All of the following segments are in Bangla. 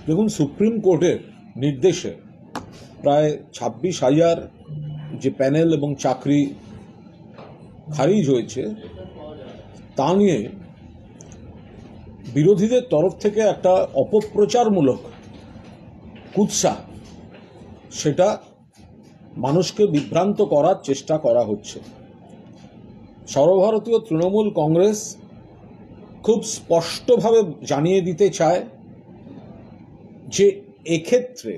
দেখুন, সুপ্রিম কোর্টের নির্দেশে প্রায় 26,000 যে প্যানেল এবং চাকরি খারিজ হয়েছে তা নিয়ে বিরোধীদের তরফ থেকে একটা অপপ্রচারমূলক কুৎসা, সেটা মানুষকে বিভ্রান্ত করার চেষ্টা করা হচ্ছে। সর্বভারতীয় তৃণমূল কংগ্রেস খুব স্পষ্টভাবে জানিয়ে দিতে চায় যে এক্ষেত্রে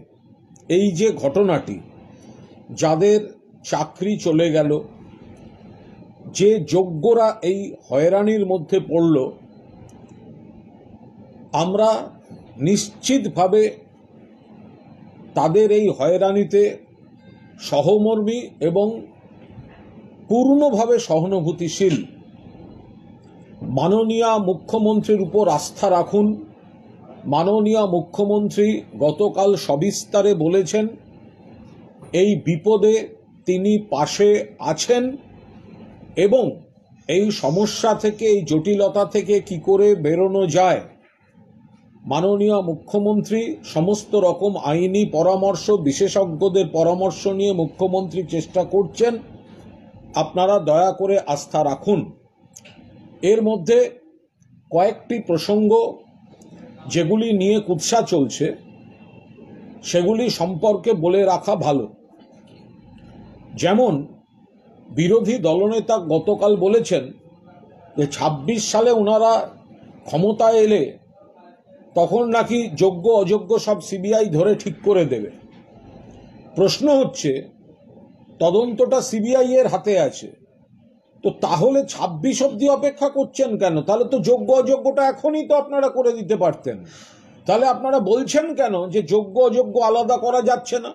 এই যে ঘটনাটি, যাদের চাকরি চলে গেল, যে যোগ্যরা এই হয়রানির মধ্যে পড়ল, আমরা নিশ্চিতভাবে তাদের এই হয়রানিতে সহমর্মী এবং পূর্ণভাবে সহানুভূতিশীল। মাননীয় মুখ্যমন্ত্রীর উপর আস্থা রাখুন। মাননীয় মুখ্যমন্ত্রী গতকাল সবিস্তারে বলেছেন এই বিপদে তিনি পাশে আছেন এবং এই সমস্যা থেকে, এই জটিলতা থেকে কি করে বেরোনো যায়, মাননীয় মুখ্যমন্ত্রী সমস্ত রকম আইনি পরামর্শ, বিশেষজ্ঞদের পরামর্শ নিয়ে মুখ্যমন্ত্রী চেষ্টা করছেন। আপনারা দয়া করে আস্থা রাখুন। এর মধ্যে কয়েকটি প্রসঙ্গ যেগুলি নিয়ে কুৎসা চলছে সেগুলি সম্পর্কে বলে রাখা ভালো। যেমন বিরোধী দলনেতা গতকাল বলেছেন যে 26 সালে ওনারা ক্ষমতায় এলে তখন নাকি যোগ্য অযোগ্য সব সিবিআই ধরে ঠিক করে দেবে। প্রশ্ন হচ্ছে, তদন্তটা সিবিআই এর হাতে আছে, তো তাহলে 26 অবধি অপেক্ষা করছেন কেন? তাহলে তো যোগ্য অযোগ্যটা এখনই তো আপনারা করে দিতে পারতেন। তাহলে আপনারা বলছেন কেন যে যোগ্য অযোগ্য আলাদা করা যাচ্ছে না?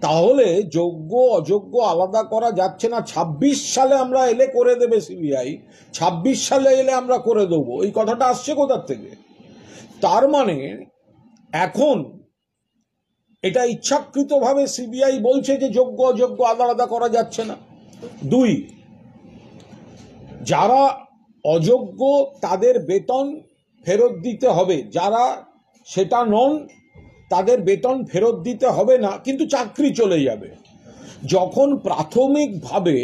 তাহলে যোগ্য অযোগ্য আলাদা করা যাচ্ছে না, 26 সালে আমরা এলে করে দেবে সিবিআই, 26 সালে এলে আমরা করে দেবো, এই কথাটা আসছে কোথার থেকে? তার মানে এখন এটা ইচ্ছাকৃতভাবে সিবিআই বলছে যে যোগ্য অযোগ্য আলাদা করা যাচ্ছে না। 2, যারা অযোগ্য তাদের বেতন ফেরত দিতে হবে, যারা সেটা নন তাদের বেতন ফেরত দিতে হবে না, কিন্তু চাকরি চলে যাবে। যখন প্রাথমিকভাবে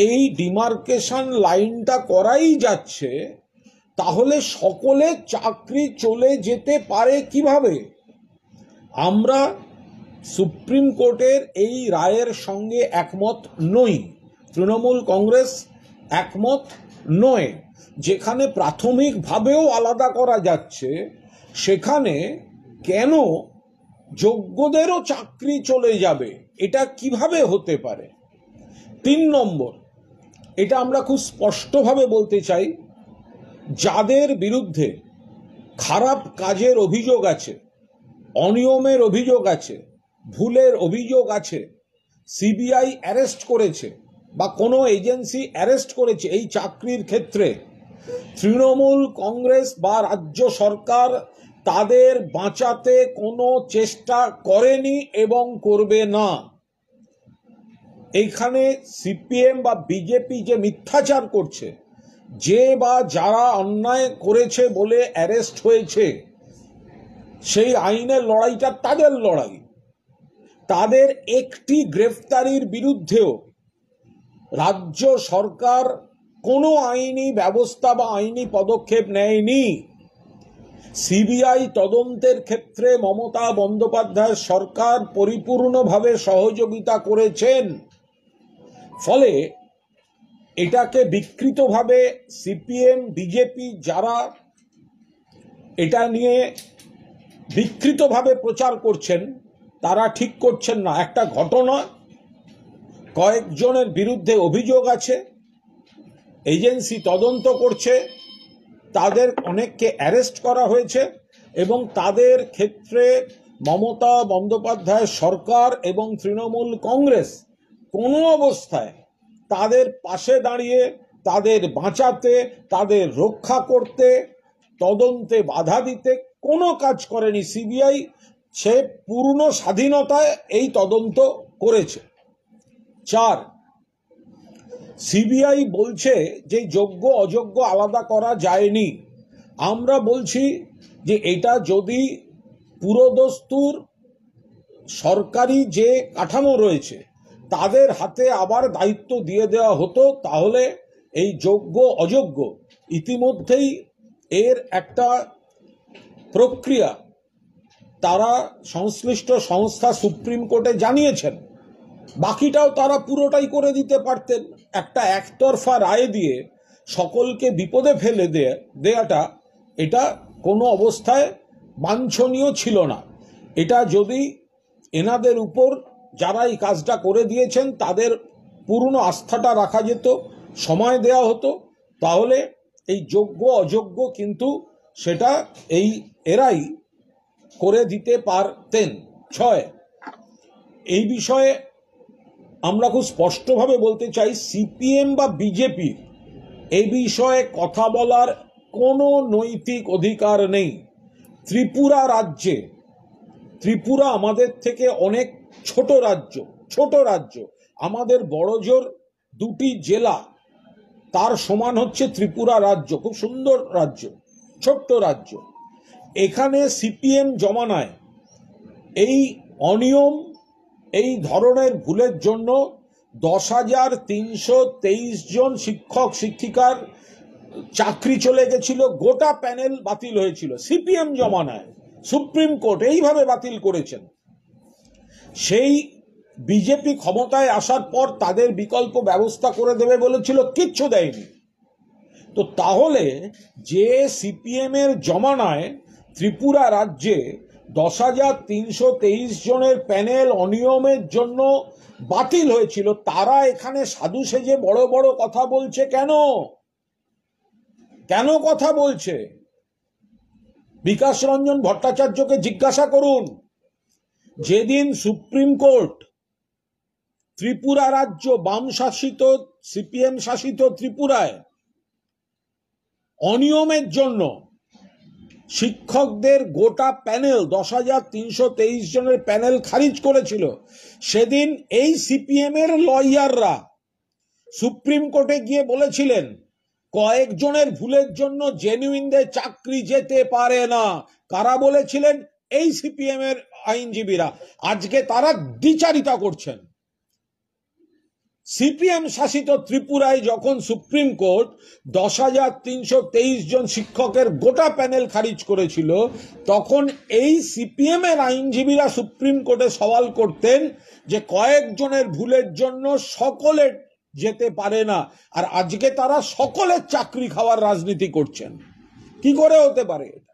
এই ডিমার্কেশন লাইনটা করাই যাচ্ছে, তাহলে সকলের চাকরি চলে যেতে পারে কিভাবে? আমরা সুপ্রিম কোর্টের এই রায়ের সঙ্গে একমত নই, তৃণমূল কংগ্রেস একমত নয়। যেখানে প্রাথমিকভাবেও আলাদা করা যাচ্ছে, সেখানে কেন যোগ্যদেরও চাকরি চলে যাবে? এটা কিভাবে হতে পারে? 3 নম্বর, এটা আমরা খুব স্পষ্টভাবে বলতে চাই, যাদের বিরুদ্ধে খারাপ কাজের অভিযোগ আছে, অনিয়মের অভিযোগ আছে, ভুলের অভিযোগ আছে, সিবিআই অ্যারেস্ট করেছে বা কোনো এজেন্সি অ্যারেস্ট করেছে এই চাকরির ক্ষেত্রে, তৃণমূল কংগ্রেস বা রাজ্য সরকার তাদের বাঁচাতে কোনো চেষ্টা করেনি এবং করবে না। এইখানে সিপিএম বা বিজেপি যে মিথ্যাচার করছে, যে বা যারা অন্যায় করেছে বলে অ্যারেস্ট হয়েছে, সেই আইনের লড়াইটা তাদের লড়াই। তাদের একটি গ্রেফতারির বিরুদ্ধেও রাজ্য সরকার কোনো আইনি ব্যবস্থা বা আইনি পদক্ষেপ নেয়নি। সিবিআই তদন্তের ক্ষেত্রে মমতা বন্দ্যোপাধ্যায় সরকার পরিপূর্ণভাবে সহযোগিতা করেছেন। ফলে এটাকে বিকৃতভাবে সিপিএম বিজেপি যারা এটা নিয়ে বিকৃতভাবে প্রচার করছেন, তারা ঠিক করছেন না। একটা ঘটনা, কয়েকজনের বিরুদ্ধে অভিযোগ আছে, এজেন্সি তদন্ত করছে, তাদের অনেককে অ্যারেস্ট করা হয়েছে এবং তাদের ক্ষেত্রে মমতা বন্দ্যোপাধ্যায় সরকার এবং তৃণমূল কংগ্রেস কোনো অবস্থায় তাদের পাশে দাঁড়িয়ে তাদের বাঁচাতে, তাদের রক্ষা করতে, তদন্তে বাধা দিতে কোনো কাজ করেনি। সিবিআই সে পূর্ণ স্বাধীনতায় এই তদন্ত করেছে। 4, সিবিআই বলছে যে যোগ্য অযোগ্য আলাদা করা যায়নি। আমরা বলছি যে এটা যদি পুরোদস্তুর সরকারি যে কাঠামো রয়েছে তাদের হাতে আবার দায়িত্ব দিয়ে দেওয়া হতো, তাহলে এই যোগ্য অযোগ্য ইতিমধ্যেই এর একটা প্রক্রিয়া তারা সংশ্লিষ্ট সংস্থা সুপ্রিম কোর্টে জানিয়েছেন। বাকিটাও তারা পুরোটাই করে দিতে পারতেন। একটা একতরফা রায় দিয়ে সকলকে বিপদে ফেলে দেয়াটা এটা কোনো অবস্থায় বাঞ্ছনীয় ছিল না। এটা যদি এনাদের উপর যারা এই কাজটা করে দিয়েছেন তাদের পূর্ণ আস্থাটা রাখা যেত, সময় দেওয়া হতো, তাহলে এই যোগ্য অযোগ্য কিন্তু সেটা এরাই করে দিতে পারতেন। 6, এই বিষয়ে আমরা খুব স্পষ্টভাবে বলতে চাই, সিপিএম বা বিজেপির এই বিষয়ে কথা বলার কোনো নৈতিক অধিকার নেই। ত্রিপুরা রাজ্যে, ত্রিপুরা আমাদের থেকে অনেক ছোট রাজ্য, আমাদের বড়জোর 2টি জেলা, তার সমান হচ্ছে ত্রিপুরা রাজ্য। খুব সুন্দর রাজ্য, ছোট্ট রাজ্য। এখানে সিপিএম জমানায় এই অনিয়ম, এই ধরনের ভুলের জন্য 10,323 জন শিক্ষক শিক্ষিকার চাকরি চলে গেছিল, গোটা প্যানেল বাতিল হয়েছিল সিপিএম জমানায়। সুপ্রিম কোর্ট এইভাবে বাতিল করেছেন। সেই বিজেপি ক্ষমতায় আসার পর তাদের বিকল্প ব্যবস্থা করে দেবে বলেছিল, কিচ্ছু দেয়নি। তো তাহলে যে সিপিএম এর জমানায় ত্রিপুরা রাজ্যে 10,323 জনের প্যানেল অনিয়মের জন্য বাতিল হয়েছিল, তারা এখানে সাধু সেজে বড় বড় কথা বলছে কেন? কেন কথা বলছে? বিকাশ রঞ্জন ভট্টাচার্যকে জিজ্ঞাসা করুন। যেদিন সুপ্রিম কোর্ট ত্রিপুরা রাজ্য, বাম শাসিত সিপিএম শাসিত ত্রিপুরায় অনিয়মের জন্য শিক্ষকদের গোটা প্যানেল 10,323 জনের প্যানেল খারিজ করেছিল, সেদিন এই সিপিএম এর লয়াররা সুপ্রিম কোর্টে গিয়ে বলেছিলেন কয়েকজনের ভুলের জন্য জেনুইনদের চাকরি যেতে পারে না। কারা বলেছিলেন? এই সিপিএম এর আইনজীবীরা। আজকে তারা দ্বিচারিতা করছেন। সিপিএম শাসিত ত্রিপুরায় যখন সুপ্রিম কোর্ট 10,323 জন শিক্ষকের গোটা প্যানেল খারিজ করেছিল, তখন এই সিপিএম এর আইনজীবীরা সুপ্রিম কোর্টে সওয়াল করতেন যে কয়েকজনের ভুলের জন্য সকলে যেতে পারে না। আর আজকে তারা সকলের চাকরি খাওয়ার রাজনীতি করছেন। কি করে হতে পারে এটা?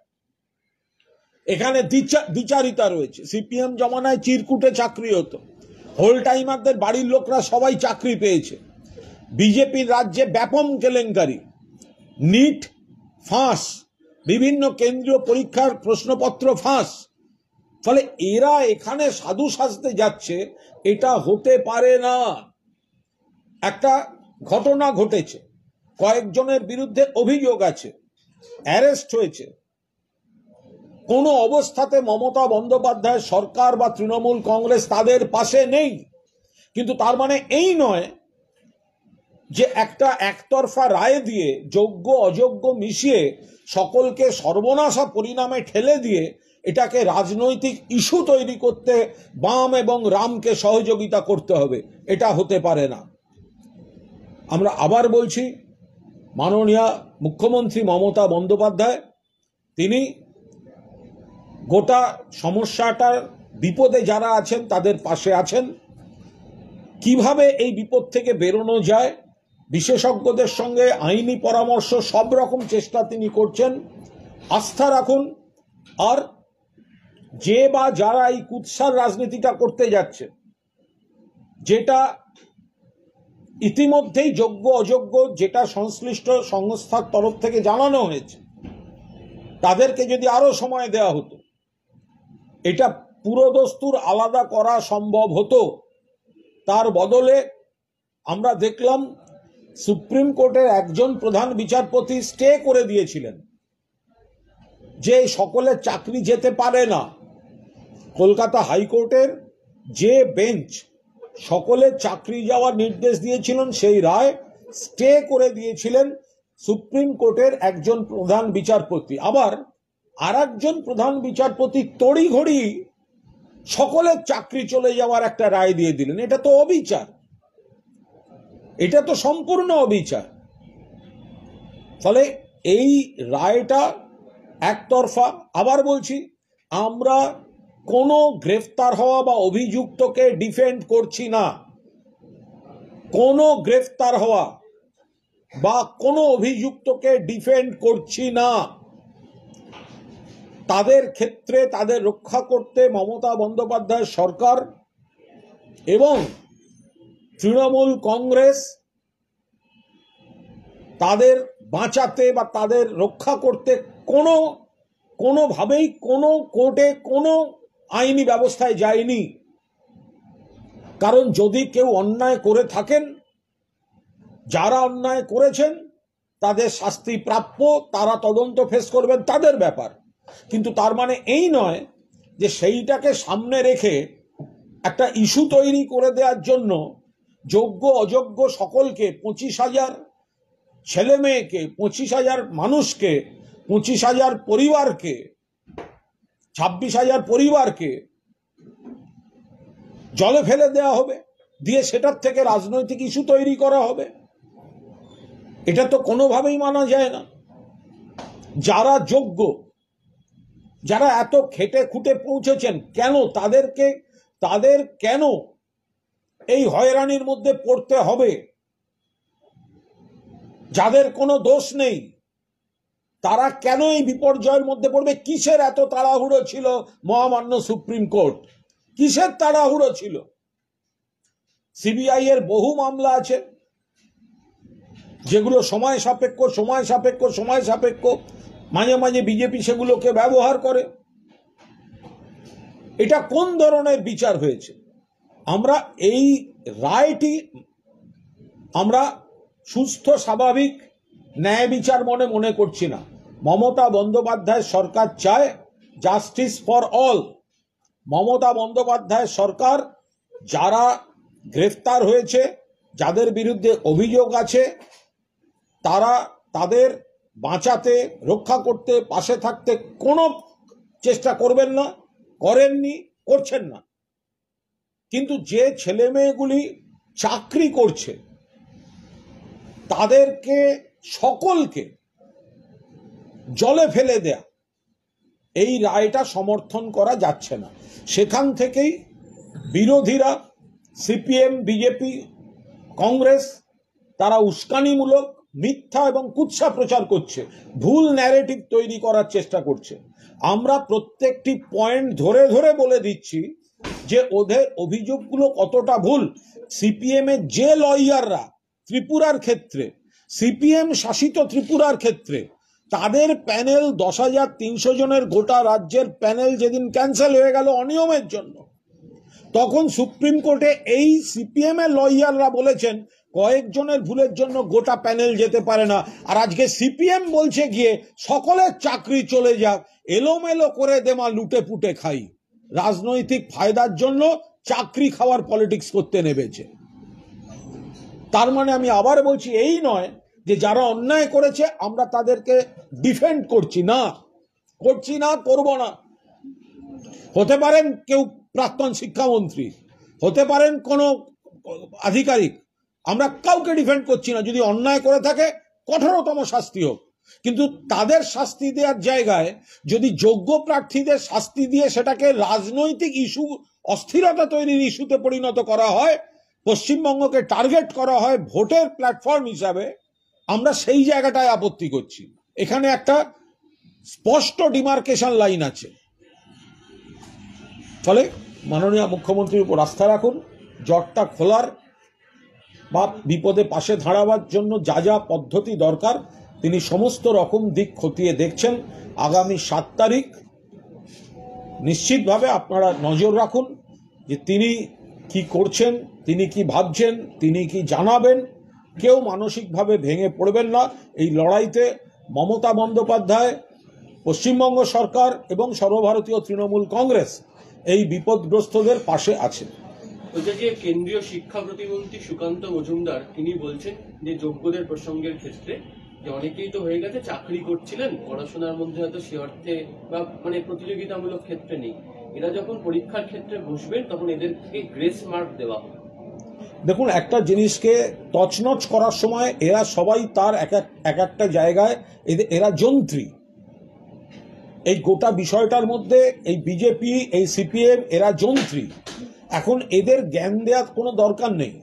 এখানে দ্বিচারিতা রয়েছে। সিপিএম জমানায় চিরকুটে চাকরি হতো, হোল টাইমারদের বাড়ির লোকরা সবাই চাকরি পেয়েছে। বিজেপির রাজ্যে ব্যাপক কেলেঙ্কারি, নিট ফাঁস, বিভিন্ন কেন্দ্রীয় পরীক্ষার প্রশ্নপত্র ফাঁস। ফলে এরা এখানে সাধু সাজতে যাচ্ছে, এটা হতে পারে না। একটা ঘটনা ঘটেছে, কয়েকজনের বিরুদ্ধে অভিযোগ আছে, অ্যারেস্ট হয়েছে। কোনো অবস্থাতে মমতা বন্দ্যোপাধ্যায় সরকার বা তৃণমূল কংগ্রেস তাদের পাশে নেই, কিন্তু তার মানে এই নয় যে একটা একতরফা রায় দিয়ে যোগ্য অযোগ্য মিশিয়ে সকলকে সর্বনাশা পরিণামে ঠেলে দিয়ে এটাকে রাজনৈতিক ইস্যু তৈরি করতে বাম এবং রামকে সহযোগিতা করতে হবে। এটা হতে পারে না। আমরা আবার বলছি, মাননীয় মুখ্যমন্ত্রী মমতা বন্দ্যোপাধ্যায় তিনি গোটা সমস্যাটার বিপদে যারা আছেন তাদের পাশে আছেন। কিভাবে এই বিপদ থেকে বেরোনো যায়, বিশেষজ্ঞদের সঙ্গে আইনি পরামর্শ, সব রকম চেষ্টা তিনি করছেন। আস্থা রাখুন। আর যে বা যারা এই কুৎসার রাজনীতিটা করতে যাচ্ছে, যেটা ইতিমধ্যেই যোগ্য অযোগ্য যেটা সংশ্লিষ্ট সংস্থার তরফ থেকে জানানো হয়েছে, তাদেরকে যদি আরো সময় দেওয়া হতো, এটা পুরোদস্তুর আলাদা করা সম্ভব হতো। তার বদলে আমরা দেখলাম সুপ্রিম কোর্টের একজন প্রধান বিচারপতি স্টে করে দিয়েছিলেন যে সকলের চাকরি যেতে পারে না। কলকাতা হাইকোর্টের যে বেঞ্চ সকলের চাকরি যাওয়ার নির্দেশ দিয়েছিলেন, সেই রায় স্টে করে দিয়েছিলেন সুপ্রিম কোর্টের একজন প্রধান বিচারপতি আবার আর একজন প্রধান বিচারপতি তড়িঘড়ি সকলের চাকরি চলে যাওয়ার একটা রায় দিয়ে দিলেন। এটা তো অবিচার, এটা তো সম্পূর্ণ অবিচার। ফলে এই রায়টা একতরফা। আবার বলছি, আমরা কোনো গ্রেফতার হওয়া বা অভিযুক্তকে ডিফেন্ড করছি না। কোনো গ্রেফতার হওয়া বা কোনো অভিযুক্তকে ডিফেন্ড করছি না। তাদের ক্ষেত্রে তাদের রক্ষা করতে মমতা বন্দ্যোপাধ্যায় সরকার এবং তৃণমূল কংগ্রেস তাদের বাঁচাতে বা তাদের রক্ষা করতে কোনোভাবেই কোনো কোর্টে কোনো আইনি ব্যবস্থায় যায়নি। কারণ যদি কেউ অন্যায় করে থাকেন, যারা অন্যায় করেছেন তাদের শাস্তি প্রাপ্য, তারা তদন্ত ফেস করবেন, তাদের ব্যাপার। কিন্তু তার মানে এই নয় যে সেইটাকে সামনে রেখে একটা ইস্যু তৈরি করে দেওয়ার জন্য যোগ্য অযোগ্য সকলকে 25,000 ছেলে মেয়েকে, 25,000 মানুষকে, 25,000 পরিবারকে, 26,000 পরিবারকে জলে ফেলে দেওয়া হবে, দিয়ে সেটার থেকে রাজনৈতিক ইস্যু তৈরি করা হবে। এটা তো কোনোভাবেই মানা যায় না। যারা যোগ্য, যারা এত খেটে খুঁটে পৌঁছেছেন, কেন তাদের কেন এই হয়রানির মধ্যে পড়তে হবে? যাদের কোনো দোষ নেই তারা কেন এই বিপর্যয়ের মধ্যে পড়বে? কিসের এত তাড়াহুড়ো ছিল মহামান্য সুপ্রিম কোর্ট? কিসের তাড়াহুড়ো ছিল? সিবিআই এর বহু মামলা আছে যেগুলো সময় সাপেক্ষ, মাঝে মাঝে বিজেপি সেগুলোকে ব্যবহার করে। এটা কোন ধরনের বিচার হয়েছে? আমরা এই রায়টি আমরা সুস্থ স্বাভাবিক ন্যায় বিচার মনে করছি না। মমতা বন্দ্যোপাধ্যায় সরকার চায় justice for all. Mamata Bandyopadhyay সরকার যারা গ্রেফতার হয়েছে, যাদের বিরুদ্ধে অভিযোগ আছে, তাদের বাঁচাতে, রক্ষা করতে, পাশে থাকতে কোনো চেষ্টা করবেন না, করেননি, করছেন না। কিন্তু যে ছেলে মেয়েগুলি চাকরি করছে তাদেরকে সকলকে জলে ফেলে দেয়া, এই রায়টা সমর্থন করা যাচ্ছে না। সেখান থেকেই বিরোধীরা, সিপিএম, বিজেপি, কংগ্রেস, তারা উস্কানিমূলক মিথ্যা এবং কুৎসা প্রচার করছে, ভুল ন্যারেটিভ তৈরি করার চেষ্টা করছে। আমরা প্রত্যেকটি পয়েন্ট ধরে ধরে বলে দিচ্ছি যে ওদের অভিযোগগুলো কতটা ভুল। সিপিএম এর যে লয়াররা ত্রিপুরার ক্ষেত্রে, সিপিএম শাসিত ত্রিপুরার ক্ষেত্রে তাদের প্যানেল 10,300 জনের গোটা রাজ্যের প্যানেল যেদিন ক্যান্সেল হয়ে গেল অনিয়মের জন্য, তখন সুপ্রিম কোর্টে এই সিপিএম এর লয়াররা বলেছেন কয়েকজনের ভুলের জন্য গোটা প্যানেল যেতে পারে না। আর আজকে সিপিএম বলছে গিয়ে সকলের চাকরি চলে যাক, এলোমেলো করে দেমা লুটে পুটে খাই, রাজনৈতিক ফায়দার জন্য চাকরি খাওয়ার পলিটিক্স করতে নেমেছে। তার মানে আমি আবার বলছি, এই নয় যে যারা অন্যায় করেছে আমরা তাদেরকে ডিফেন্ড করছি না, করব না। হতে পারেন কেউ প্রাক্তন শিক্ষামন্ত্রী, হতে পারেন কোনো আধিকারিক, আমরা কাউকে ডিফেন্ড করছি না। যদি অন্যায় করে থাকে কঠোরতম শাস্তি হোক, কিন্তু তাদের শাস্তি দেওয়ার জায়গায় যদি যোগ্য প্রার্থীদের শাস্তি দিয়ে সেটাকে রাজনৈতিক ইস্যু, অস্থিরতা তৈরির ইস্যুতে পরিণত করা হয়, পশ্চিমবঙ্গকে টার্গেট করা হয় ভোটের প্ল্যাটফর্ম হিসাবে, আমরা সেই জায়গাটায় আপত্তি করছি। এখানে একটা স্পষ্ট ডিমার্কেশন লাইন আছে। ফলে মাননীয় মুখ্যমন্ত্রীর উপর আস্থা রাখুন। জটটা খোলার বা বিপদে পাশে দাঁড়াবার জন্য যা যা পদ্ধতি দরকার তিনি সমস্ত রকম দিক খতিয়ে দেখছেন। আগামী 7 তারিখ নিশ্চিতভাবে আপনারা নজর রাখুন যে তিনি কি করছেন, তিনি কি ভাবছেন, তিনি কি জানাবেন। কেউ মানসিকভাবে ভেঙে পড়বেন না। এই লড়াইতে মমতা বন্দ্যোপাধ্যায়, পশ্চিমবঙ্গ সরকার এবং সর্বভারতীয় তৃণমূল কংগ্রেস এই বিপদগ্রস্তদের পাশে আছে। যে কেন্দ্রীয় শিক্ষা প্রতিমন্ত্রী সুকান্ত মজুমদার তিনি বলছেন যে যোগ্যদের প্রসঙ্গের ক্ষেত্রে যে অনেকেই তো হয়ে গেছে চাকরি করছিলেন, পড়াশোনার মধ্যে হয়তো সে অর্থে বা মানে প্রতিযোগিতামূলক ক্ষেত্রে নেই, এরা যখন পরীক্ষার ক্ষেত্রে বসবেন তখন এদেরকে গ্রেস মার্ক দেওয়া হবে। দেখুন, একটা জিনিসকে তছনছ করার সময় এরা সবাই তার এক একটা জায়গায় এরা যন্ত্রী। এই গোটা বিষয়টার মধ্যে এই বিজেপি, এই সিপিএম, এরা যন্ত্রী। এখন এদের জ্ঞান দেওয়ার কোনো দরকার নেই।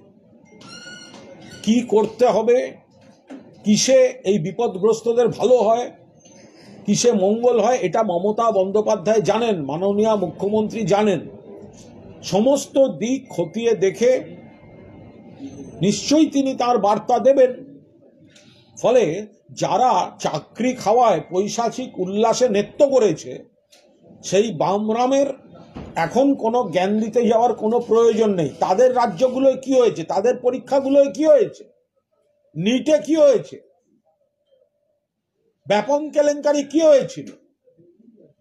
কি করতে হবে, কিসে এই বিপদগ্রস্তদের ভালো হয়, কিসে মঙ্গল হয়, এটা মমতা বন্দ্যোপাধ্যায় জানেন, মাননীয় মুখ্যমন্ত্রী জানেন। সমস্ত দিক খতিয়ে দেখে নিশ্চয়ই তিনি তার বার্তা দেবেন। ফলে যারা চাকরি খাওয়ায় পৈশাচিক উল্লাসে নৃত্য করেছে, সেই বামরামের এখন কোনো জ্ঞান দিতে যাওয়ার কোনো প্রয়োজন নেই। তাদের রাজ্যগুলোয় কি হয়েছে, তাদের পরীক্ষাগুলোয় কি হয়েছে, নিটে কি হয়েছে, ব্যাপক কেলেঙ্কারি কি হয়েছিল,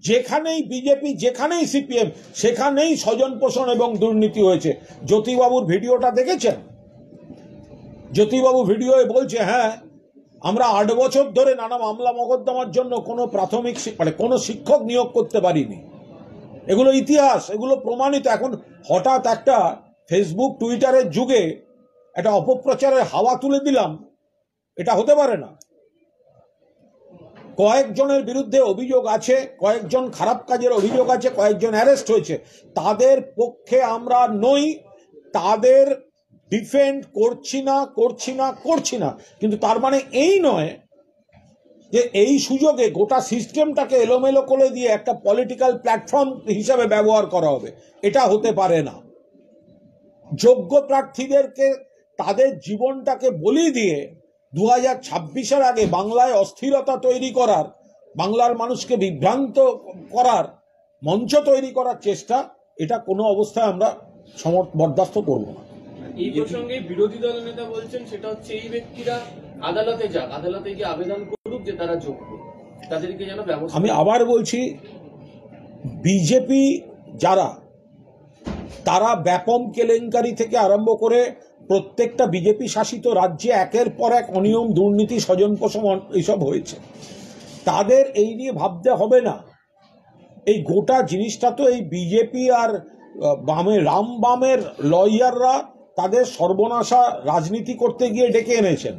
যেখানেই বিজেপি, যেখানেই সিপিএম, সেখানেই স্বজন পোষণ এবং দুর্নীতি হয়েছে। জ্যোতিবাবুর ভিডিওটা দেখেছেন? জ্যোতিবাবু ভিডিওয়ে বলছে, হ্যাঁ, আমরা 8 বছর ধরে নানা মামলা মোকদ্দমার জন্য কোনো প্রাথমিক মানে কোনো শিক্ষক নিয়োগ করতে পারিনি। এগুলো ইতিহাস, এগুলো প্রমাণিত। এখন হঠাৎ একটা ফেসবুক টুইটারের যুগে একটা অপপ্রচারের হাওয়া তুলে দিলাম, এটা হতে পারে না। কয়েকজনের বিরুদ্ধে অভিযোগ আছে, কয়েকজন খারাপ কাজের অভিযোগ আছে, কয়েকজন অ্যারেস্ট হয়েছে। তাদের পক্ষে আমরা নই, তাদের ডিফেন্ড করছি না, কিন্তু তার মানে এই নয় যে এই সুযোগে গোটা সিস্টেমটাকে এলোমেলো করে দিয়ে একটা পলিটিক্যাল প্ল্যাটফর্ম হিসাবে ব্যবহার করা হবে। এটা হতে পারে না। যোগ্য প্রার্থীদেরকে তাদের জীবনটাকে বলি দিয়ে 2026-এর আগে বাংলায় অস্থিরতা তৈরি করার, বাংলার মানুষকে বিভ্রান্ত করার মঞ্চ তৈরি করার চেষ্টা, এটা কোনো অবস্থায় আমরা বরদাস্ত করব না। এই প্রসঙ্গে বিরোধী দল নেতা বলছেন সেটা হচ্ছে এই ব্যক্তিরা আদালতে যাক, আদালতে গিয়ে আবেদন করুক যে তারা যোগ্য, তাদেরকে যেন ব্যবস্থা। আমি আবার বলছি, বিজেপি যারা, তারা ব্যাপক কেলেঙ্কারি থেকে আরম্ভ করে প্রত্যেকটা বিজেপি শাসিত রাজ্যে একের পর এক অনিয়ম, দুর্নীতি, স্বজনপোষণ এইসব হয়েছে। তাদের এই নিয়ে ভাবতে হবে না। এই গোটা জিনিসটা তো এই বিজেপি আর রাম বামের লয়াররা তাদের সর্বনাশা রাজনীতি করতে গিয়ে ডেকে এনেছেন।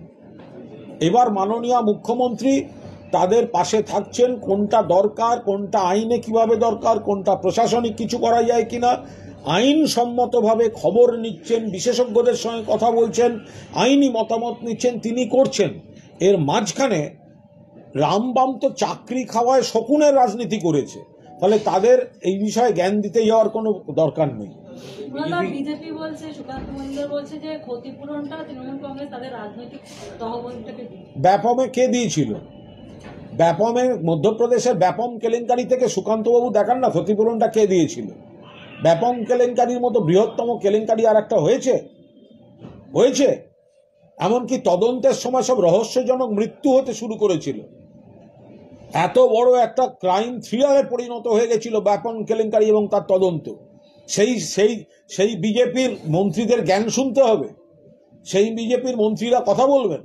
এবার মাননীয় মুখ্যমন্ত্রী তাদের পাশে থাকছেন। কোনটা দরকার, কোনটা আইনে কিভাবে দরকার, কোনটা প্রশাসনিক কিছু করা যায় কিনা, আইনসম্মতভাবে খবর নিচ্ছেন, বিশেষজ্ঞদের সঙ্গে কথা বলছেন, আইনি মতামত নিচ্ছেন, তিনি করছেন। এর মাঝখানে রামবাম তো চাকরি খাওয়ায় শকুনের রাজনীতি করেছে। ফলে তাদের এই বিষয়ে জ্ঞান দিতে যাওয়ার কোনো দরকার নেই। বিজেপি বলছে, সুকান্ত মজুমদার বলছে যে ক্ষতিপূরণটা তৃণমূল কংগ্রেস তাদের রাজনৈতিক তহবিলটাকে ব্যাপমে কে দিয়েছিল? ব্যাপমে, মধ্যপ্রদেশের ব্যাপম কেলেঙ্কারি থেকে সুকান্তবাবু দেখান না ক্ষতিপূরণটা কে দিয়েছিল। ব্যাপম কেলেঙ্কারির মতো বৃহত্তম কেলেঙ্কারি আর একটা হয়েছে? এমনকি তদন্তের সময় সব রহস্যজনক মৃত্যু হতে শুরু করেছিল। এত বড় একটা ক্রাইম থ্রিলারে পরিণত হয়ে গেছিল ব্যাপম কেলেঙ্কারি এবং তার তদন্ত। সেই বিজেপির মন্ত্রীদের জ্ঞান শুনতে হবে, সেই বিজেপির মন্ত্রীরা কথা বলবেন।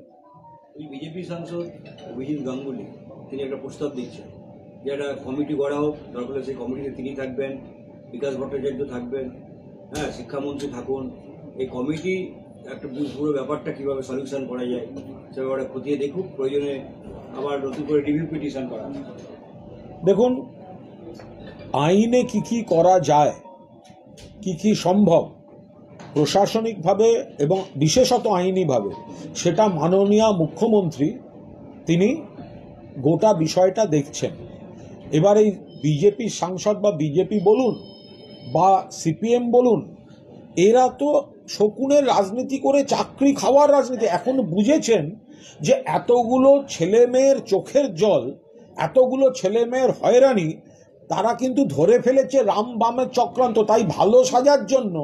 ওই বিজেপি সাংসদ অভিজিৎ গাঙ্গুলি তিনি একটা প্রস্তাব দিচ্ছেন যে একটা কমিটি গড়া হোক, দরকার হলে সেই কমিটিতে তিনি থাকবেন, বিকাশ ভট্টাচার্য থাকবেন, হ্যাঁ, শিক্ষামন্ত্রী থাকুন। এই কমিটি একটা পুরো ব্যাপারটা কিভাবে সলিউশন করা যায় সে ব্যাপারে খতিয়ে দেখুক, প্রয়োজনে আবার নতুন করে রিভিউ পিটিশন করা। দেখুন, আইনে কি করা যায়, কি সম্ভব প্রশাসনিকভাবে এবং বিশেষত আইনিভাবে, সেটা মাননীয় মুখ্যমন্ত্রী তিনি গোটা বিষয়টা দেখছেন। এবার এই বিজেপি সাংসদ বা বিজেপি বলুন বা সিপিএম বলুন, এরা তো শকুনের রাজনীতি করে চাকরি খাওয়ার রাজনীতি। এখন বুঝেছেন যে এতগুলো ছেলেমেয়ের চোখের জল, এতগুলো ছেলেমেয়ের হয়রানি তারা কিন্তু ধরে ফেলেছে রাম বামের চক্রান্ত। তাই ভালো সাজার জন্য,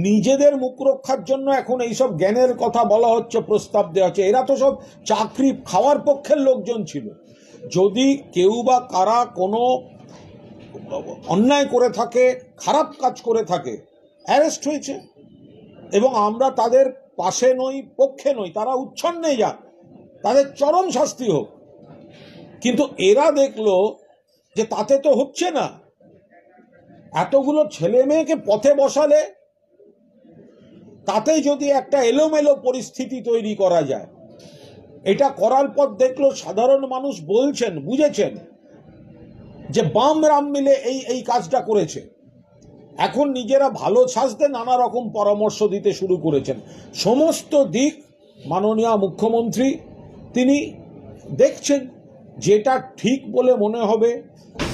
নিজেদের মুখ রক্ষার জন্য এখন এইসব জ্ঞানের কথা বলা হচ্ছে, প্রস্তাব দেওয়া হচ্ছে। এরা তো সব চাকরি খাওয়ার পক্ষের লোকজন ছিল। যদি কেউ বা কারা কোনো অন্যায় করে থাকে, খারাপ কাজ করে থাকে, অ্যারেস্ট হয়েছে, এবং আমরা তাদের পাশে নই, পক্ষে নই, তারা উচ্ছন্নে যাক। তাদের চরম শাস্তি হোক। কিন্তু এরা দেখলো যে তাতে তো হচ্ছে না, এতগুলো ছেলে মেয়েকে পথে বসালে তাতে যদি একটা এলোমেলো পরিস্থিতি তৈরি করা যায়, এটা করার পর দেখলো সাধারণ মানুষ বলছেন, বুঝেছেন যে বাম রাম মিলে এই কাজটা করেছে। এখন নিজেরা ভালো সাজতে নানা রকম পরামর্শ দিতে শুরু করেছেন। সমস্ত দিক মাননীয় মুখ্যমন্ত্রী তিনি দেখছেন, যেটা ঠিক বলে মনে হবে,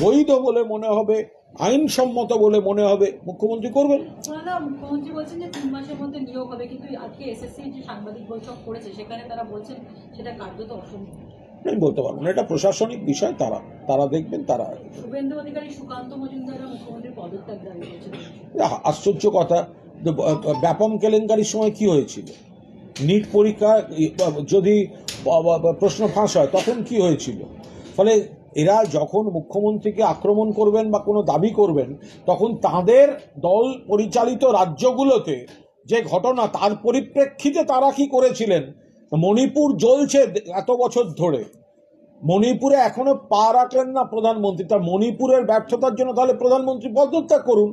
বৈধ বলে মনে হবে, আইনসম্মত বলে মনে হবে, মুখ্যমন্ত্রী করবেন। মুখ্যমন্ত্রী বলছেন যে 3 মাসের মধ্যে নিয়োগ হবে, কিন্তু আজকে এসএসসি যে সাংবাদিক বৈঠক করেছে সেখানে তারা বলছেন সেটা কার্যত অসম্ভব। আমি বলতে পারবো না, এটা প্রশাসনিক বিষয়, তারা দেখবেন। তারা শুভেন্দু অধিকারী, সুকান্ত মজুমদাররা মুখ্যমন্ত্রীর পদত্যাগ দাবি করছেন। আশ্চর্য কথা, ব্যাপম কেলেঙ্কারির সময় কি হয়েছিল? নিট পরীক্ষা যদি প্রশ্ন ফাঁস হয় তখন কি হয়েছিল? ফলে এরা যখন মুখ্যমন্ত্রীকে আক্রমণ করবেন বা কোনো দাবি করবেন, তখন তাদের দল পরিচালিত রাজ্যগুলোতে যে ঘটনা, তার পরিপ্রেক্ষিতে তারা কি করেছিলেন। মণিপুর জ্বলছে এত বছর ধরে, মণিপুরে এখনো পা রাখলেন না প্রধানমন্ত্রী। তার মণিপুরের ব্যর্থতার জন্য তাহলে প্রধানমন্ত্রী পদত্যাগ করুন।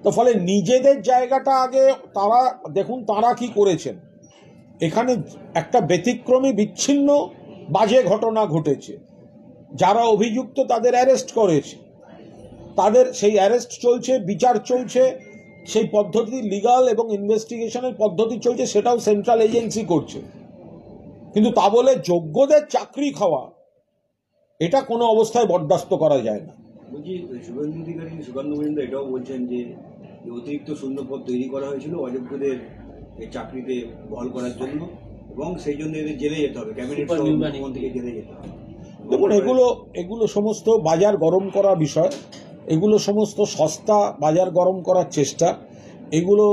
তো ফলে নিজেদের জায়গাটা আগে তারা দেখুন তারা কি করেছেন। এখানে একটা ব্যতিক্রমী বিচ্ছিন্ন বাজে ঘটনা ঘটেছে, যারা অভিযুক্ত তাদের অ্যারেস্ট করেছে, তাদের সেই অ্যারেস্ট চলছে, বিচার চলছে, সেই পদ্ধতি লিগাল এবং ইনভেস্টিগেশনের পদ্ধতি চলছে, সেটাও সেন্ট্রাল এজেন্সি করছে। কিন্তু তা বলে যোগ্যদের চাকরি খাওয়া, এটা কোনো অবস্থায় বরদাস্ত করা যায় না। বলছি, শুভেন্দু অধিকারী, সুকান্ত মজুমদার এটাও বলছেন যে অতিরিক্ত শূন্যপদ তৈরি করা হয়েছিল অযোগ্যদের এই চাকরিতে বহাল করার জন্য, এবং সেই জন্য এদের জেলে যেতে হবে, ক্যাবিনেট মুখ্যমন্ত্রীকে জেলে যেতে হবে। দেখুন, এগুলো সমস্ত বাজার গরম করা বিষয়, এগুলো সমস্ত সস্তা বাজার গরম করার চেষ্টা। এগুলো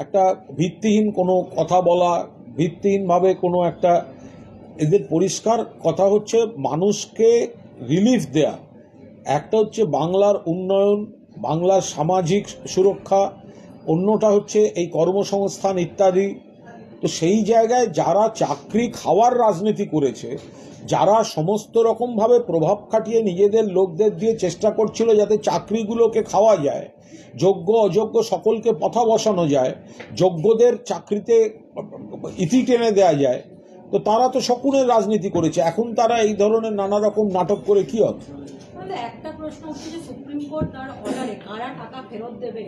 একটা ভিত্তিহীন কোনো কথা বলা, ভিত্তিহীনভাবে কোনো একটা, এদের পরিষ্কার কথা হচ্ছে মানুষকে রিলিফ দেয়া। একটা হচ্ছে বাংলার উন্নয়ন, বাংলার সামাজিক সুরক্ষা, অন্যটা হচ্ছে এই কর্মসংস্থান ইত্যাদি। তো সেই জায়গায় যারা চাকরি খাওয়ার রাজনীতি করেছে, যারা সমস্ত রকমভাবে প্রভাব খাটিয়ে নিজেদের লোকদের দিয়ে চেষ্টা করছিল যাতে চাকরিগুলোকে খাওয়া যায়, যোগ্য অযোগ্য সকলকে পথা বসানো যায়, যোগ্যদের চাকরিতে ইতি টেনে দেওয়া যায়, তো তারা তো শকুনের রাজনীতি করেছে। এখন তারা এই ধরনের নানা রকম নাটক করে কি হবে? একটা প্রশ্ন হচ্ছে যে সুপ্রিম কোর্ট তার অর্ডারে কারা টাকা ফেরত দেবে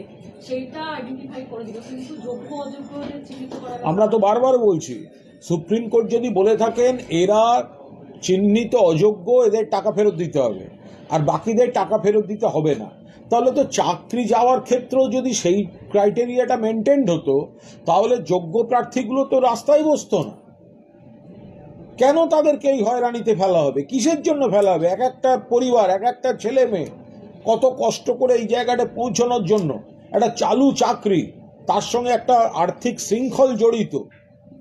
সেটা আইডেন্টিফাই করে দিল, কিন্তু যোগ্য অযোগ্যদের চিহ্নিত করা। আমরা তো বারবার বলছি, সুপ্রিম কোর্ট যদি বলে থাকেন এরা চিহ্নিত অযোগ্য, এদের টাকা ফেরত দিতে হবে, আর বাকিদের টাকা ফেরত দিতে হবে না, তাহলে তো চাকরি যাওয়ার ক্ষেত্রেও যদি সেই ক্রাইটেরিয়াটা মেনটেন্ড হতো, তাহলে যোগ্য প্রার্থীগুলো তো রাস্তায় বসতো না। কেন তাদেরকে এই হয়রানিতে ফেলা হবে? কিসের জন্য ফেলা হবে? এক একটা পরিবার, এক একটা ছেলে মেয়ে কত কষ্ট করে এই জায়গাটা পৌঁছানোর জন্য, একটা চালু চাকরি, তার সঙ্গে একটা আর্থিক শৃঙ্খল জড়িত,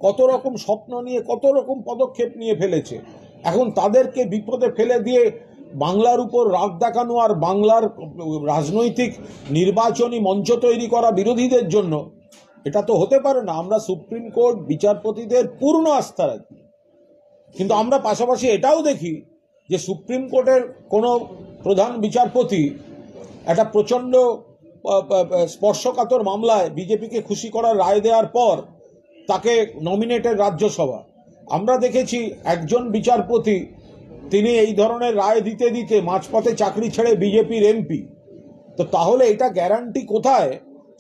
কত রকম স্বপ্ন নিয়ে কত রকম পদক্ষেপ নিয়ে ফেলেছে। এখন তাদেরকে বিপদে ফেলে দিয়ে বাংলার উপর রাগ দেখানো আর বাংলার রাজনৈতিক নির্বাচনী মঞ্চ তৈরি করা বিরোধীদের জন্য, এটা তো হতে পারে না। আমরা সুপ্রিম কোর্ট বিচারপতিদের পূর্ণ আস্থা রাখি, কিন্তু আমরা পাশাপাশি এটাও দেখি যে সুপ্রিম কোর্টের কোনো প্রধান বিচারপতি একটা প্রচণ্ড স্পর্শকাতর মামলায় বিজেপিকে খুশি করার রায় দেওয়ার পর তাকে নমিনেটেড রাজ্যসভা। আমরা দেখেছি একজন বিচারপতি, তিনি এই ধরনের রায় দিতে দিতে মাঝপথে চাকরি ছেড়ে বিজেপির এমপি। তো তাহলে এটা গ্যারান্টি কোথায়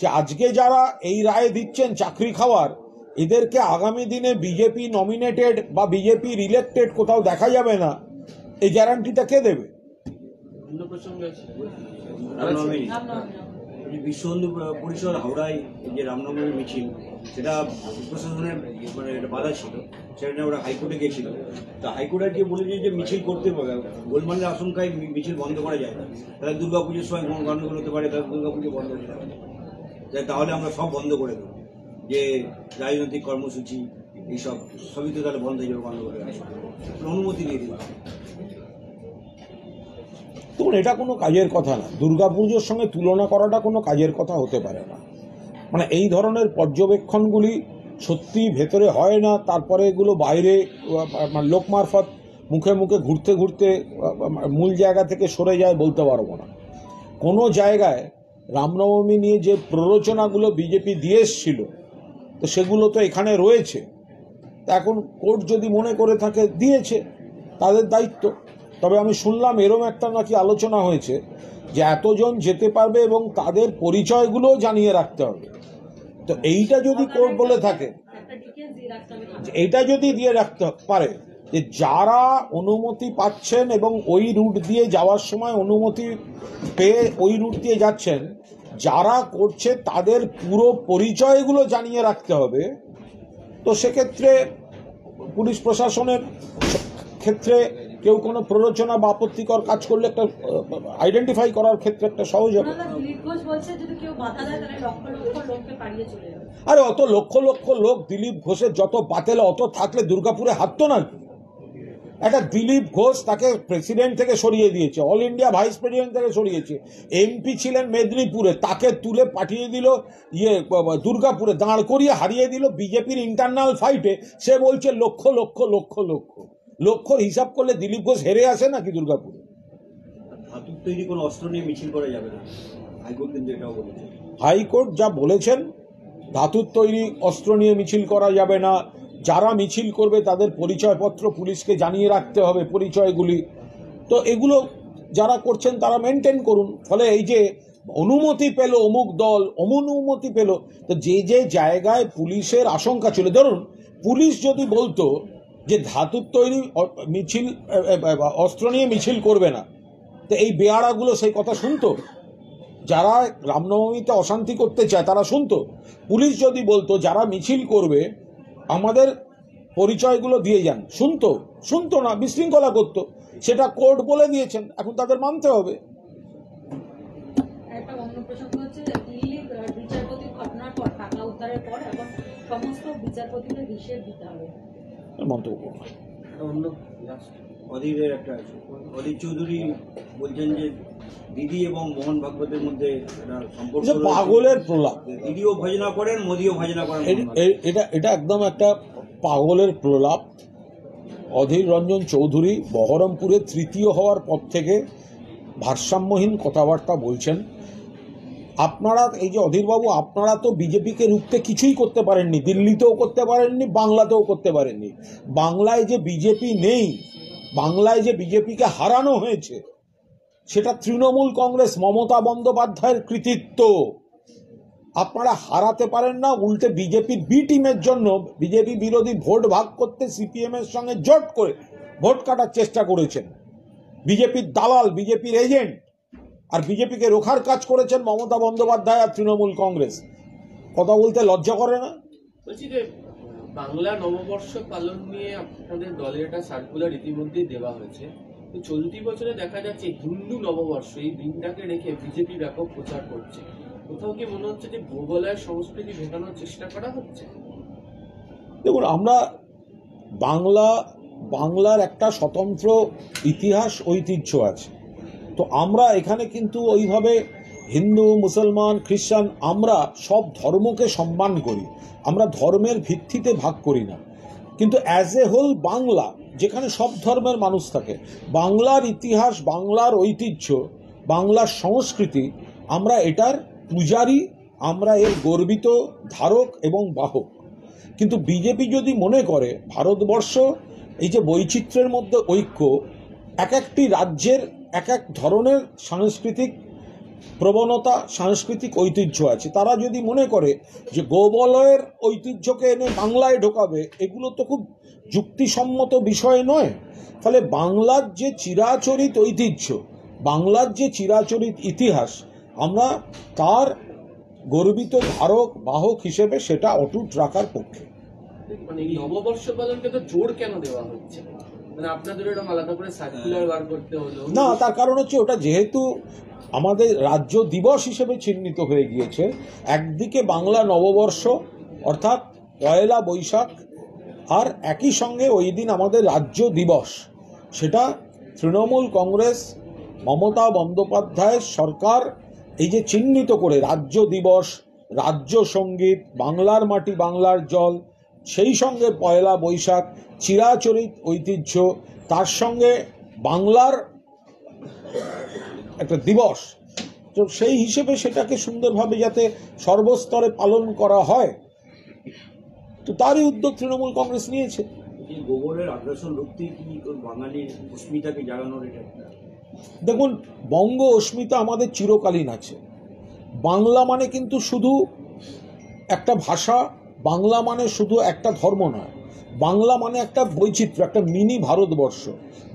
যে আজকে যারা এই রায় দিচ্ছেন চাকরি খাওয়ার, এদেরকে আগামী দিনে বিজেপি নমিনেটেড বা বিজেপি ইলেক্টেড কোথাও দেখা যাবে না? এই গ্যারান্টিটা কে দেবে? বিশ্ব হিন্দু পরিষদ হাওড়ায় যে রামনবমী মিছিল, সেটা প্রশাসনের মানে একটা বাধা ছিল, সেটা নিয়ে ওরা হাইকোর্টে গিয়েছিল। তা হাইকোর্টে গিয়ে বলেছে যে মিছিল করতে পারে, গোলমালের আশঙ্কায় মিছিল বন্ধ করা যায় না, তাহলে দুর্গাপুজোর সময় কোনো গণ্ডগোল হতে পারে, তাহলে দুর্গাপুজো বন্ধ হয়ে যাবে, তাহলে আমরা সব বন্ধ করে দেবো, যে রাজনৈতিক কর্মসূচি এইসব সবই তো তাহলে বন্ধ হয়ে যাবে, বন্ধ করে অনুমতি দিয়ে দেবে। তখন এটা কোনো কাজের কথা না, দুর্গাপুজোর সঙ্গে তুলনা করাটা কোনো কাজের কথা হতে পারে না। মানে এই ধরনের পর্যবেক্ষণগুলি সত্যি ভেতরে হয় না, তারপরে এগুলো বাইরে লোক মারফত মুখে মুখে ঘুরতে ঘুরতে মূল জায়গা থেকে সরে যায় বলতে পারবো না। কোনো জায়গায় রামনবমী নিয়ে যে প্ররোচনাগুলো বিজেপি দিয়ে এসছিল, তো সেগুলো তো এখানে রয়েছে। তা এখন কোর্ট যদি মনে করে থাকে দিয়েছে, তাদের দায়িত্ব। তবে আমি শুনলাম এরম একটা নাকি আলোচনা হয়েছে যে এতজন যেতে পারবে এবং তাদের পরিচয়গুলোও জানিয়ে রাখতে হবে। তো এইটা যদি কোর্ট বলে থাকে, একটা ডিটেলস দিয়ে রাখতে হবে। এইটা যদি দিয়ে রাখতে পারে যে যারা অনুমতি পাচ্ছেন এবং ওই রুট দিয়ে যাওয়ার সময় অনুমতি পেয়ে ওই রুট দিয়ে যাচ্ছেন, যারা করছে তাদের পুরো পরিচয়গুলো জানিয়ে রাখতে হবে, তো সেক্ষেত্রে পুলিশ প্রশাসনের ক্ষেত্রে কেউ কোনো প্ররোচনা বা আপত্তিকর কাজ করলে একটা আইডেন্টিফাই করার ক্ষেত্রে একটা সহজ হবে। ওনারা দিলীপ ঘোষ বলছে যদি কেউ বাধা দেয় তাহলে লক্ষ লক্ষ লোককে পালিয়ে চলে যাবে। আরে অত লক্ষ লক্ষ লোক দিলীপ ঘোষের যত বাতেলা অত থাকলে দুর্গাপুরে হাঁটতো না। একটা দিলীপ ঘোষ, তাকে প্রেসিডেন্ট থেকে সরিয়ে দিয়েছে, অল ইন্ডিয়া ভাইস প্রেসিডেন্ট থেকে সরিয়েছে, এমপি ছিলেন মেদিনীপুরে, তাকে তুলে পাঠিয়ে দিল দুর্গাপুরে, দাঁড় করিয়ে হারিয়ে দিল বিজেপির ইন্টারনাল ফাইটে। সে বলছে লক্ষ লক্ষ লক্ষ লক্ষ লক্ষর হিসাব করলে দিলীপ ঘোষ হেরে আসে নাকি দুর্গাপুরে? ধাতুর তৈরি কোনো অস্ত্র নিয়ে মিছিল করা যাবে না, হাইকোর্ট কিন্তু এটাও বলেছে। হাইকোর্ট যা বলেছেন, ধাতুর তৈরি অস্ত্র নিয়ে মিছিল করা যাবে না, যারা মিছিল করবে তাদের পরিচয়পত্র পুলিশকে জানিয়ে রাখতে হবে, পরিচয়গুলি। তো এগুলো যারা করছেন তারা মেনটেন করুন। ফলে এই যে অনুমতি পেল অমুক দল, অনুমতি পেল, তো যে যে জায়গায় পুলিশের আশঙ্কা ছিল, ধরুন পুলিশ যদি বলতো যে ধাতুর তৈরি মিছিল অস্ত্র নিয়ে মিছিল করবে না, তো এই বেয়ারাগুলো সেই কথা শুনতো? যারা রামনবমীতে অশান্তি করতে চায় তারা শুনতো? পুলিশ যদি বলতো যারা মিছিল করবে আমাদের পরিচয়গুলো দিয়ে যান, শুনতো? শুনতো না, বিশৃঙ্খলা করতো। সেটা কোর্ট বলে দিয়েছেন, এখন তাদের মানতে হবে। একটা অন্য প্রসঙ্গ হচ্ছে যে দিল্লির বিচারপতির ঘটনার পর, টাকা উদ্ধারের পর এখন সমস্ত বিচারপতিদের হিসেব দিতে হবে। মন্তব্য করবো। অন্য last অধীরের একটা আছে। অধীর চৌধুরী বলছেন যে দিদি এবং মোহন ভাগবতের মধ্যে একটা সম্পর্ক এটা রয়েছে। পাগলের প্রলাপ। দিদিও ভজনা করেন, মোদিও ভজনা করেন। এটা একদম একটা পাগলের প্রলাপ। অধীর রঞ্জন চৌধুরী বহরমপুরে তৃতীয় হওয়ার পর থেকে ভারসাম্যহীন কথাবার্তা বলছেন। আপনারা এই যে অধীরবাবু, আপনারা তো বিজেপিকে রুখতে কিছুই করতে পারেননি, দিল্লিতেও করতে পারেননি, বাংলাতেও করতে পারেননি। বাংলায় যে বিজেপি নেই, বাংলায় যে বিজেপিকে হারানো হয়েছে, সেটা তৃণমূল কংগ্রেস মমতা বন্দ্যোপাধ্যায়ের কৃতিত্ব। আপনারা হারাতে পারেন না, উল্টে বিজেপির বি টিমের জন্য বিজেপি বিরোধী ভোট ভাগ করতে সিপিএম এর সঙ্গে জোট করে ভোট কাটার চেষ্টা করেছেন। বিজেপির দালাল, বিজেপির এজেন্ট, আর বিজেপিকে রোখার কাজ করেছেন মমতা বন্দ্যোপাধ্যায় আর তৃণমূল কংগ্রেস। কথা বলতে লজ্জা করে না? বলছি যে বাংলা নববর্ষ পালন নিয়ে আপনাদের দলের একটা সার্কুলার ইতিমধ্যেই দেওয়া হয়েছে, তো চলতি বছরে দেখা যাচ্ছে হিন্দু নববর্ষ এই দিনটাকে রেখে বিজেপি ব্যাপক প্রচার করছে। কোথাও কি মনে হচ্ছে যে ভূগোলের সংস্কৃতি ভেটানোর চেষ্টা করা হচ্ছে? দেখুন, আমরা বাংলার একটা স্বতন্ত্র ইতিহাস ঐতিহ্য আছে। তো আমরা এখানে কিন্তু ওইভাবে হিন্দু, মুসলমান, খ্রিস্টান, আমরা সব ধর্মকে সম্মান করি, আমরা ধর্মের ভিত্তিতে ভাগ করি না। কিন্তু অ্যাজ এ হোল বাংলা, যেখানে সব ধর্মের মানুষ থাকে, বাংলার ইতিহাস, বাংলার ঐতিহ্য, বাংলার সংস্কৃতি, আমরা এটার পূজারী, আমরা এর গর্বিত ধারক এবং বাহক। কিন্তু বিজেপি যদি মনে করে ভারতবর্ষ এই যে বৈচিত্র্যের মধ্যে ঐক্য, এক একটি রাজ্যের এক এক ধরনের সাংস্কৃতিক প্রবণতা, সাংস্কৃতিক ঐতিহ্য আছে, তারা যদি মনে করে যে গোবলয়ের ঐতিহ্যকে এনে বাংলায় ঢোকাবে, এগুলো তো খুব যুক্তিসম্মত বিষয় নয়। ফলে বাংলার যে চিরাচরিত ঐতিহ্য, বাংলার যে চিরাচরিত ইতিহাস, আমরা তার গর্বিত ধারক বাহক হিসেবে সেটা অটুট রাখার পক্ষে। মানে এই নববর্ষ পালনকে তো জোর কেন দেওয়া হচ্ছে? মানে আপনাদের এরকম আলাদা করে সার্কুলার বার করতে হলো না, তার কারণ হচ্ছে ওটা যেহেতু আমাদের রাজ্য দিবস হিসেবে চিহ্নিত হয়ে গিয়েছে, একদিকে বাংলা নববর্ষ অর্থাৎ পয়লা বৈশাখ, আর একই সঙ্গে ওই দিন আমাদের রাজ্য দিবস। সেটা তৃণমূল কংগ্রেস, মমতা বন্দ্যোপাধ্যায়ের সরকার এই যে চিহ্নিত করে রাজ্য দিবস, রাজ্য সঙ্গীত, বাংলার মাটি বাংলার জল, সেই সঙ্গে পয়লা বৈশাখ, চিরাচরিত ঐতিহ্য, তার সঙ্গে বাংলার একটা দিবস, তো সেই হিসেবে সেটাকে সুন্দরভাবে যাতে সর্বস্তরে পালন করা হয়, তো তারই উদ্যোগ তৃণমূল কংগ্রেস নিয়েছে। এই গোবরের আগ্রাসন রুখতে কি বাঙালির অস্মিতাকে জাগানোর এটা একটা? দেখুন, বঙ্গ অস্মিতা আমাদের চিরকালীন আছে। বাংলা মানে কিন্তু শুধু একটা ভাষা, বাংলা মানে শুধু একটা ধর্ম নয়, বাংলা মানে একটা বৈচিত্র্য, একটা মিনি ভারতবর্ষ।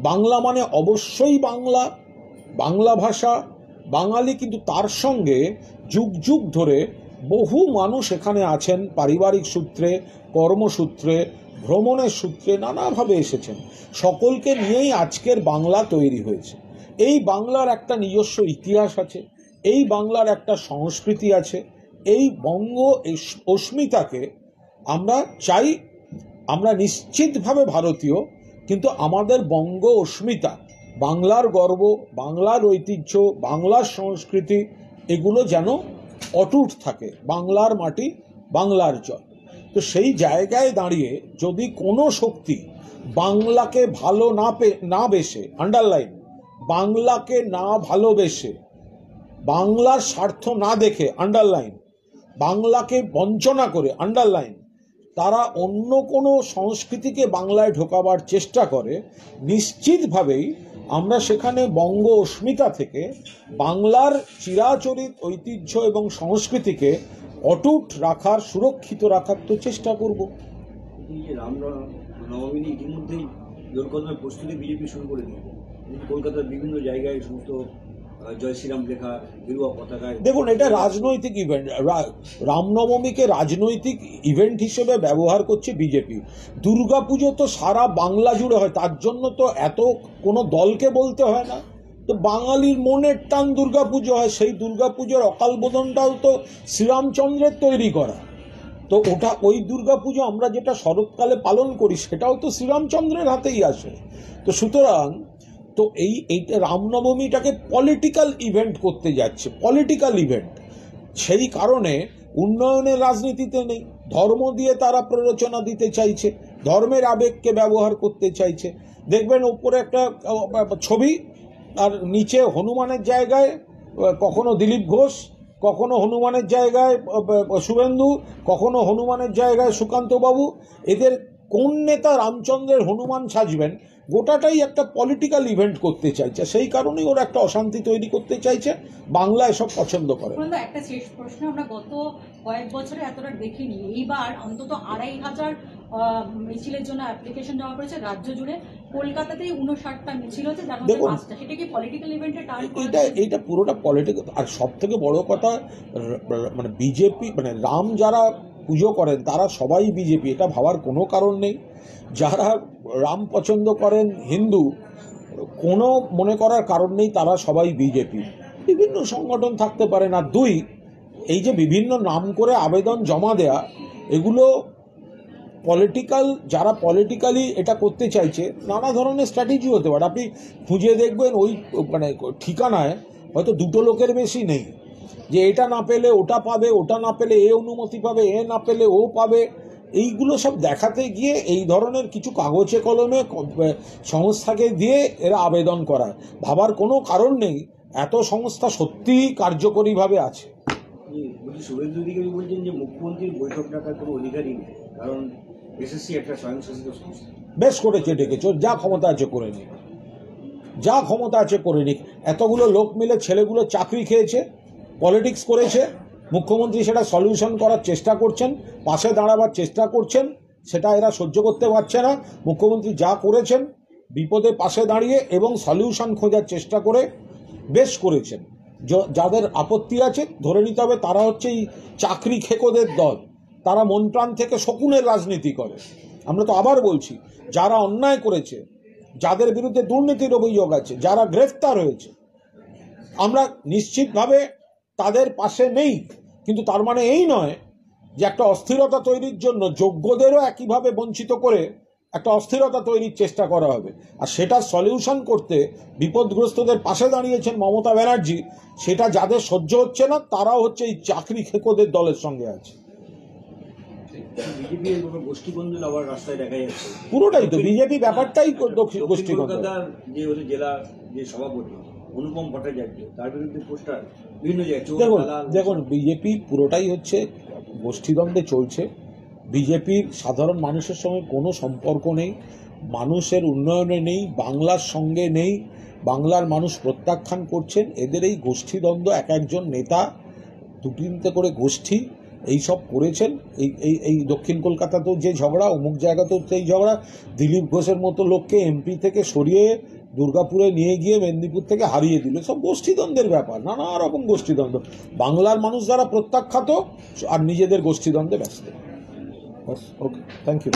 বাংলা মানে অবশ্যই বাংলা, বাংলা ভাষা, বাঙালি, কিন্তু তার সঙ্গে যুগ যুগ ধরে বহু মানুষ এখানে আছেন, পারিবারিক সূত্রে, কর্মসূত্রে, ভ্রমণের সূত্রে নানাভাবে এসেছেন। সকলকে নিয়েই আজকের বাংলা তৈরি হয়েছে। এই বাংলার একটা নিজস্ব ইতিহাস আছে, এই বাংলার একটা সংস্কৃতি আছে। এই বঙ্গ অস্মিতাকে আমরা চাই, আমরা নিশ্চিতভাবে ভারতীয়, কিন্তু আমাদের বঙ্গ অস্মিতা, বাংলার গর্ব, বাংলার ঐতিহ্য, বাংলার সংস্কৃতি, এগুলো যেন অটুট থাকে। বাংলার মাটি, বাংলার জল। তো সেই জায়গায় দাঁড়িয়ে যদি কোনো শক্তি বাংলাকে ভালো না বেসে, আন্ডারলাইন, বাংলাকে না ভালোবেসে, বাংলার স্বার্থ না দেখে, আন্ডারলাইন, বাংলাকে বঞ্চনা করে, আন্ডারলাইন, তারা অন্য কোনো সংস্কৃতিকে বাংলায় ঢোকাবার চেষ্টা করে, নিশ্চিতভাবেই আমরা সেখানে বঙ্গ অস্মিতা থেকে বাংলার চিরাচরিত ঐতিহ্য এবং সংস্কৃতিকে অটুট রাখার, সুরক্ষিত রাখার তো চেষ্টা করব। এই যে রামনবমী ইতিমধ্যেই জোর কদমে প্রস্তুতি বিজেপি শুরু করে দিয়েছে। কলকাতার বিভিন্ন জায়গায় সমস্ত জয় শ্রীরাম লেখা, গেরুয়া পতাকায়। দেখুন, এটা রাজনৈতিক ইভেন্ট। রামনবমীকে রাজনৈতিক ইভেন্ট হিসেবে ব্যবহার করছে বিজেপি। দুর্গাপুজো তো সারা বাংলা জুড়ে হয়, তার জন্য তো এত কোনো দলকে বলতে হয় না। তো বাঙালির মনের টান দুর্গাপুজো হয়, সেই দুর্গাপুজোর অকাল বোধনটাও তো শ্রীরামচন্দ্রের তৈরি করা। তো ওটা, ওই দুর্গাপুজো আমরা যেটা শরৎকালে পালন করি, সেটাও তো শ্রীরামচন্দ্রের হাতেই আসে। তো সুতরাং তো এইটা রামনবমীটাকে পলিটিক্যাল ইভেন্ট করতে যাচ্ছে, পলিটিক্যাল ইভেন্ট। সেই কারণে উন্নয়নের রাজনীতিতে নেই, ধর্ম দিয়ে তারা প্ররোচনা দিতে চাইছে, ধর্মের আবেগকে ব্যবহার করতে চাইছে। দেখবেন ওপরে একটা ছবি, আর নিচে হনুমানের জায়গায় কখনো দিলীপ ঘোষ, কখনো হনুমানের জায়গায় শুভেন্দু, কখনো হনুমানের জায়গায় সুকান্তবাবু। এদের কোন নেতা রামচন্দ্রের হনুমান সাজবেন, গোটাটাই একটা পলিটিক্যাল ইভেন্ট করতে চাইছে। সেই কারণেই ওরা একটা অশান্তি তৈরি করতে চাইছে। বাংলা এসব পছন্দ করে। একটা শেষ প্রশ্ন, আমরা গত কয়েক বছরে এতটা দেখিনি, এইবার অন্তত 2,500 মিছিলের জন্য অ্যাপ্লিকেশন জমা করেছে রাজ্য জুড়ে। কলকাতাতেই 59টা মিছিল হচ্ছে, যার মধ্যে 5টা। সেটা কি পলিটিক্যাল ইভেন্টে টার্ন করে? এটা পুরোটা পলিটিক্যাল। আর সব থেকে বড় কথা, মানে বিজেপি, মানে রাম যারা পুজো করেন তারা সবাই বিজেপি, এটা ভাবার কোনো কারণ নেই। যারা রাম পছন্দ করেন হিন্দু, কোনো মনে করার কারণ নেই, তারা সবাই বিজেপি। বিভিন্ন সংগঠন থাকতে পারে না। দুই, এই যে বিভিন্ন নাম করে আবেদন জমা দেয়া, এগুলো পলিটিক্যাল, যারা পলিটিক্যালি এটা করতে চাইছে, নানা ধরনের স্ট্র্যাটেজি হতে পারে। আপনি খুঁজে দেখবেন ওই মানে ঠিকানায় হয়তো দুটো লোকের বেশি নেই, যে এটা না পেলে ওটা পাবে, ওটা না পেলে এ অনুমতি পাবে, এ না পেলে ও পাবে। এইগুলো সব দেখাতে গিয়ে এই ধরনের কিছু কাগজে কলমে সংস্থাকে দিয়ে এরা আবেদন করায়। ভাবার কোনো কারণ নেই, এত সংস্থা সত্যিই কার্যকরীভাবে আছে। শুভেন্দু অধিকারী বলছেন যে মুখ্যমন্ত্রীর বৈঠক ডাকার কোনো অধিকারই নেই, কারণ এসএসসি একটা স্বয়ংশাসিত সংস্থা। বেশ করেছে ডেকেছ, যা ক্ষমতা আছে করে নিক, যা ক্ষমতা আছে করে নিক। এতগুলো লোক মিলে ছেলেগুলো চাকরি খেয়েছে, পলিটিক্স করেছে, মুখ্যমন্ত্রী সেটা সলিউশন করার চেষ্টা করছেন, পাশে দাঁড়াবার চেষ্টা করছেন, সেটা এরা সহ্য করতে পারছে না। মুখ্যমন্ত্রী যা করেছেন, বিপদে পাশে দাঁড়িয়ে এবং সলিউশন খোঁজার চেষ্টা করে বেশ করেছেন। যাদের আপত্তি আছে ধরে নিতে হবে, তারা হচ্ছে এই চাকরি খেকোদের দল, তারা মন প্রাণ থেকে শকুনের রাজনীতি করে। আমরা তো আবার বলছি, যারা অন্যায় করেছে, যাদের বিরুদ্ধে দুর্নীতির অভিযোগ আছে, যারা গ্রেফতার হয়েছে, আমরা নিশ্চিতভাবে তাদের পাশে নেই। কিন্তু তার মানে এই নয় যে একটা অস্থিরতা তৈরির জন্য যোগ্যদেরও একইভাবে বঞ্চিত করে একটা অস্থিরতা তৈরির চেষ্টা করা হবে। আর সেটা সলিউশন করতে বিপদগ্রস্তদের পাশে দাঁড়িয়েছেন মমতা ব্যানার্জি। সেটা যাদের সহ্য হচ্ছে না, তারাও হচ্ছে এই চাকরি খেকোদের দলের সঙ্গে আছে। বিজেপি এর কোনো গোষ্ঠীদ্বন্দ্ব আবার রাস্তায় দেখা যাচ্ছে। পুরোটাই তো বিজেপি ব্যাপারটাই দক্ষিণ গোষ্ঠীগত। কলকাতার যে হচ্ছে জেলা যে সভাপতি অনুপম ভট্টাচার্য, তার বিরুদ্ধে পোস্টার বিভিন্ন জায়গায় চোর, দালাল। দেখুন বিজেপি পুরোটাই হচ্ছে গোষ্ঠীদ্বন্দ্বে চলছে। বিজেপির সাধারণ মানুষের সঙ্গে কোনো সম্পর্ক নেই, মানুষের উন্নয়নে নেই, বাংলার সঙ্গে নেই, বাংলার মানুষ প্রত্যাখ্যান করছেন। এদের এই গোষ্ঠীদ্বন্দ্ব, এক একজন নেতা দুটিতে করে গোষ্ঠী এইসব করেছেন। এই দক্ষিণ কলকাতাতেও যে ঝগড়া, অমুক জায়গাতেও সেই ঝগড়া, দিলীপ ঘোষের মতো লোককে এমপি থেকে সরিয়ে দুর্গাপুরে নিয়ে গিয়ে মেদিনীপুর থেকে হারিয়ে দিল, সব গোষ্ঠীদ্বন্দ্বের ব্যাপার, নানা রকম গোষ্ঠীদ্বন্দ্ব। বাংলার মানুষ যারা প্রত্যাখ্যাত আর নিজেদের গোষ্ঠীদ্বন্দ্বে ব্যস্ত। ওকে, থ্যাংক ইউ।